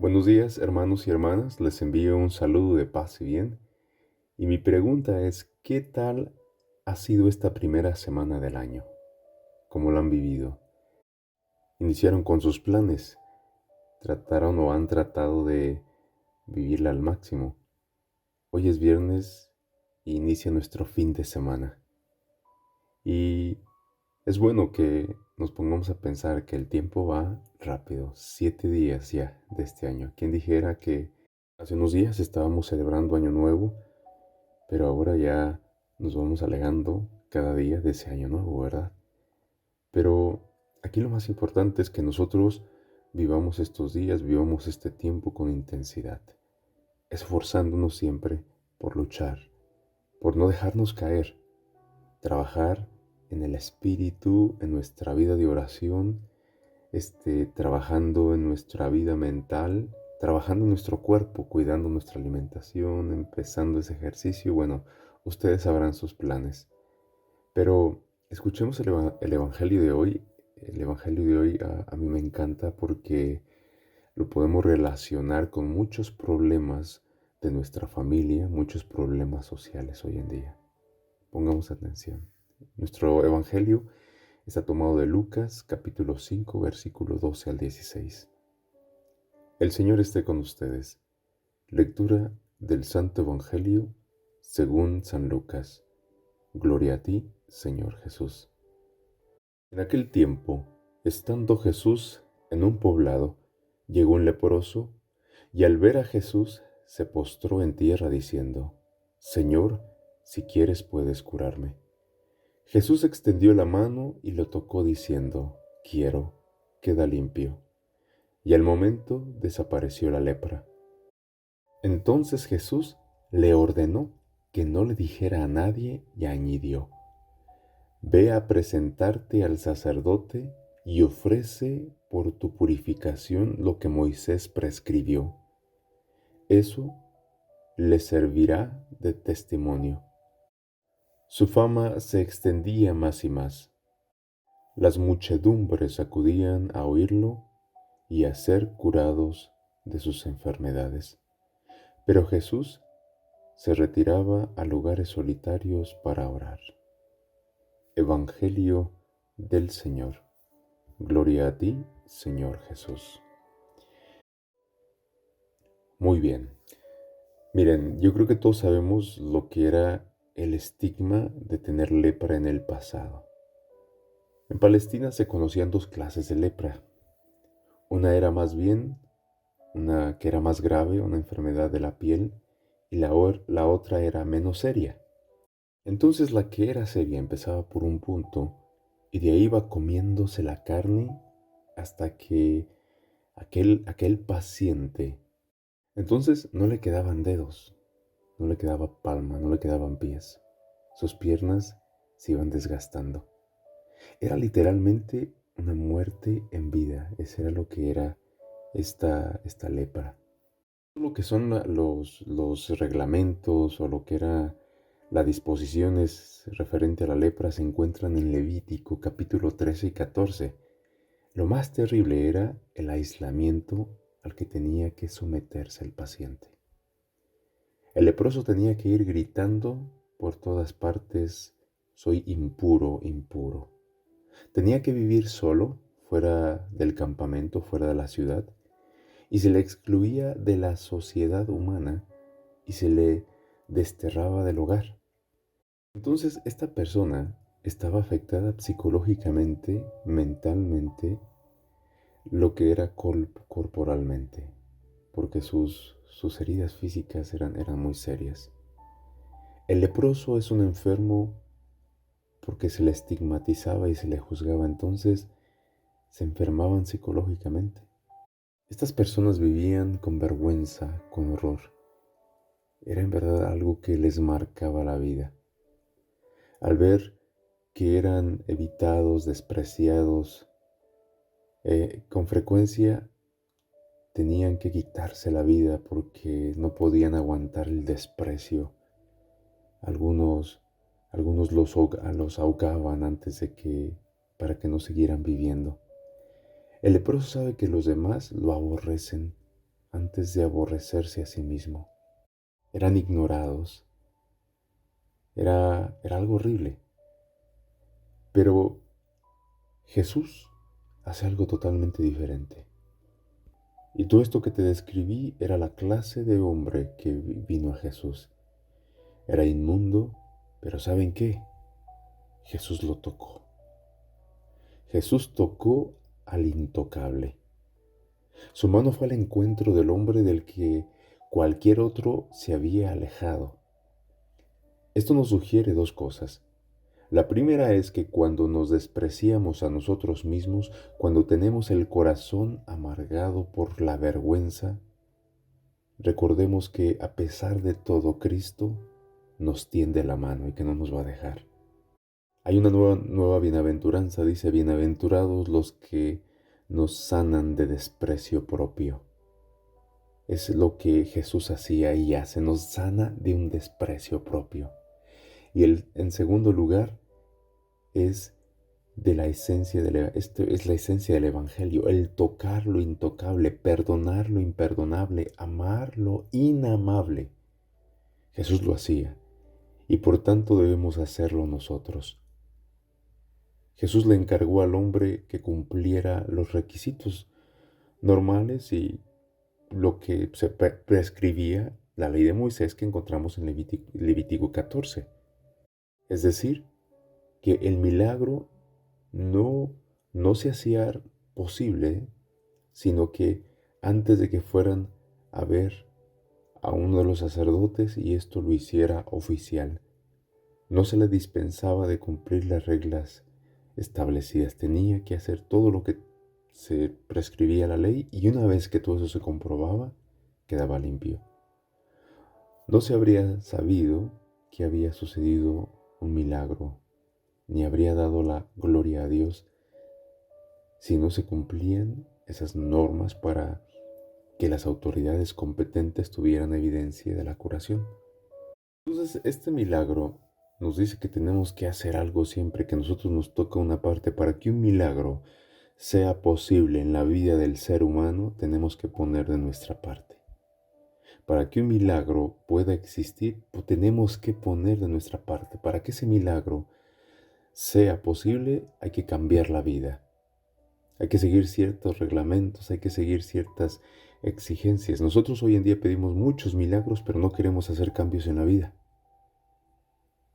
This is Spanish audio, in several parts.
Buenos días, hermanos y hermanas. Les envío un saludo de paz y bien. Y mi pregunta es, ¿qué tal ha sido esta primera semana del año? ¿Cómo lo han vivido? ¿Iniciaron con sus planes? ¿Trataron o han tratado de vivirla al máximo? Hoy es viernes e inicia nuestro fin de semana. Y es bueno que nos pongamos a pensar que el tiempo va rápido. 7 días ya de este año. ¿Quién dijera que hace unos días estábamos celebrando Año Nuevo? Pero ahora ya nos vamos alejando cada día de ese año nuevo, ¿verdad? Pero aquí lo más importante es que nosotros vivamos estos días, vivamos este tiempo con intensidad, esforzándonos siempre por luchar, por no dejarnos caer, trabajar en el espíritu, en nuestra vida de oración, trabajando en nuestra vida mental, trabajando en nuestro cuerpo, cuidando nuestra alimentación, empezando ese ejercicio. Bueno, ustedes sabrán sus planes. Pero escuchemos el Evangelio de hoy. El Evangelio de hoy a mí me encanta porque lo podemos relacionar con muchos problemas de nuestra familia, muchos problemas sociales hoy en día. Pongamos atención. Nuestro Evangelio está tomado de Lucas capítulo 5 versículo 12 al 16. El Señor esté con ustedes. Lectura del Santo Evangelio según San Lucas. Gloria a ti, Señor Jesús. En aquel tiempo, estando Jesús en un poblado, llegó un leproso, y al ver a Jesús se postró en tierra diciendo, Señor, si quieres puedes curarme. Jesús extendió la mano y lo tocó diciendo, quiero, queda limpio. Y al momento desapareció la lepra. Entonces Jesús le ordenó que no le dijera a nadie y añadió, ve a presentarte al sacerdote y ofrece por tu purificación lo que Moisés prescribió. Eso le servirá de testimonio. Su fama se extendía más y más. Las muchedumbres acudían a oírlo y a ser curados de sus enfermedades. Pero Jesús se retiraba a lugares solitarios para orar. Evangelio del Señor. Gloria a ti, Señor Jesús. Muy bien. Miren, yo creo que todos sabemos lo que era el estigma de tener lepra en el pasado. En Palestina se conocían dos clases de lepra. Una era más bien una que era más grave, una enfermedad de la piel, y la otra era menos seria. Entonces la que era seria empezaba por un punto y de ahí iba comiéndose la carne hasta que aquel paciente, entonces no le quedaban dedos, no le quedaba palma, no le quedaban pies. Sus piernas se iban desgastando. Era literalmente una muerte en vida. Ese era lo que era esta lepra. Lo que son los reglamentos o lo que era las disposiciones referente a la lepra se encuentran en Levítico capítulo 13 y 14. Lo más terrible era el aislamiento al que tenía que someterse el paciente. El leproso tenía que ir gritando por todas partes, soy impuro, impuro. Tenía que vivir solo, fuera del campamento, fuera de la ciudad, y se le excluía de la sociedad humana y se le desterraba del hogar. Entonces esta persona estaba afectada psicológicamente, mentalmente, lo que era corporalmente, porque sus heridas físicas eran muy serias. El leproso es un enfermo porque se le estigmatizaba y se le juzgaba, entonces se enfermaban psicológicamente. Estas personas vivían con vergüenza, con horror. Era en verdad algo que les marcaba la vida. Al ver que eran evitados, despreciados, con frecuencia tenían que quitarse la vida porque no podían aguantar el desprecio. Algunos, algunos los ahogaban para que no siguieran viviendo. El leproso sabe que los demás lo aborrecen, antes de aborrecerse a sí mismo. Eran ignorados. Era algo horrible. Pero Jesús hace algo totalmente diferente. Y todo esto que te describí era la clase de hombre que vino a Jesús. Era inmundo, pero ¿saben qué? Jesús lo tocó. Jesús tocó al intocable. Su mano fue al encuentro del hombre del que cualquier otro se había alejado. Esto nos sugiere dos cosas. La primera es que cuando nos despreciamos a nosotros mismos, cuando tenemos el corazón amargado por la vergüenza, recordemos que a pesar de todo, Cristo nos tiende la mano y que no nos va a dejar. Hay una nueva bienaventuranza, dice, bienaventurados los que nos sanan de desprecio propio. Es lo que Jesús hacía y hace, nos sana de un desprecio propio. Y en segundo lugar, es de la esencia esto es la esencia del Evangelio, el tocar lo intocable, perdonar lo imperdonable, amar lo inamable. Jesús lo hacía y por tanto debemos hacerlo nosotros. Jesús le encargó al hombre que cumpliera los requisitos normales y lo que se prescribía la ley de Moisés que encontramos en Levítico 14. Es decir, que el milagro no, no se hacía posible, sino que antes de que fueran a ver a uno de los sacerdotes y esto lo hiciera oficial, no se le dispensaba de cumplir las reglas establecidas. Tenía que hacer todo lo que se prescribía la ley y una vez que todo eso se comprobaba, quedaba limpio. No se habría sabido que había sucedido un milagro, ni habría dado la gloria a Dios si no se cumplían esas normas para que las autoridades competentes tuvieran evidencia de la curación. Entonces, este milagro nos dice que tenemos que hacer algo siempre que a nosotros nos toca una parte. Para que un milagro sea posible en la vida del ser humano, tenemos que poner de nuestra parte. Para que un milagro pueda existir, tenemos que poner de nuestra parte. Para que ese milagro sea posible, hay que cambiar la vida. Hay que seguir ciertos reglamentos, hay que seguir ciertas exigencias. Nosotros hoy en día pedimos muchos milagros, pero no queremos hacer cambios en la vida.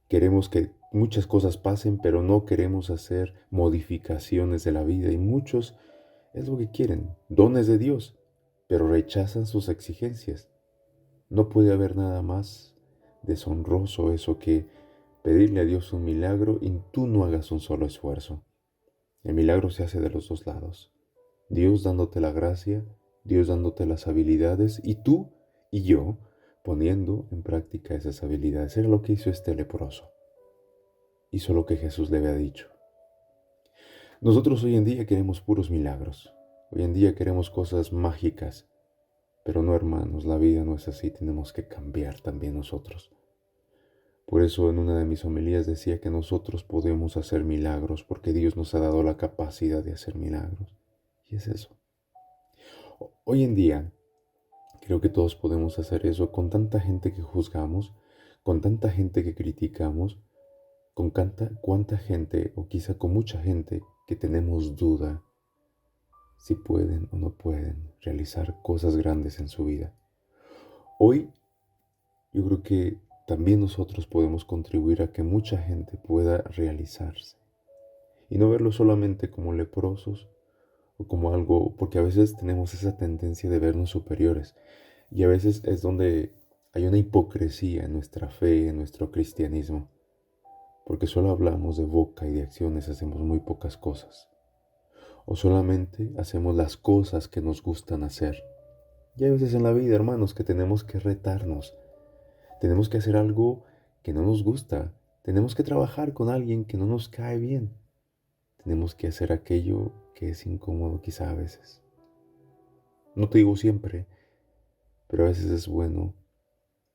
Queremos que muchas cosas pasen, pero no queremos hacer modificaciones de la vida. Y muchos es lo que quieren, dones de Dios, pero rechazan sus exigencias. No puede haber nada más deshonroso eso que pedirle a Dios un milagro y tú no hagas un solo esfuerzo. El milagro se hace de los dos lados. Dios dándote la gracia, Dios dándote las habilidades y tú y yo poniendo en práctica esas habilidades. Era lo que hizo este leproso. Hizo lo que Jesús le había dicho. Nosotros hoy en día queremos puros milagros. Hoy en día queremos cosas mágicas. Pero no, hermanos, la vida no es así. Tenemos que cambiar también nosotros. Por eso en una de mis homilías decía que nosotros podemos hacer milagros porque Dios nos ha dado la capacidad de hacer milagros. Y es eso. Hoy en día creo que todos podemos hacer eso con tanta gente que juzgamos, con tanta gente que criticamos, con cuánta gente o quizá con mucha gente que tenemos duda si pueden o no pueden realizar cosas grandes en su vida. Hoy yo creo que también nosotros podemos contribuir a que mucha gente pueda realizarse y no verlo solamente como leprosos o como algo, porque a veces tenemos esa tendencia de vernos superiores y a veces es donde hay una hipocresía en nuestra fe, en nuestro cristianismo, porque solo hablamos de boca y de acciones, hacemos muy pocas cosas, o solamente hacemos las cosas que nos gustan hacer. Y hay veces en la vida, hermanos, que tenemos que retarnos. Tenemos que hacer algo que no nos gusta. Tenemos que trabajar con alguien que no nos cae bien. Tenemos que hacer aquello que es incómodo quizá a veces. No te digo siempre, pero a veces es bueno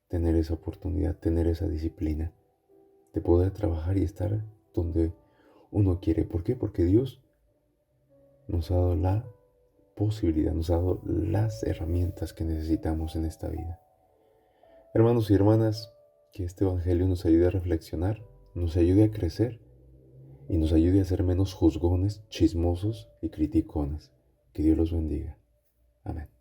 tener esa oportunidad, tener esa disciplina de poder trabajar y estar donde uno quiere. ¿Por qué? Porque Dios nos ha dado la posibilidad, nos ha dado las herramientas que necesitamos en esta vida. Hermanos y hermanas, que este Evangelio nos ayude a reflexionar, nos ayude a crecer y nos ayude a ser menos juzgones, chismosos y criticones. Que Dios los bendiga. Amén.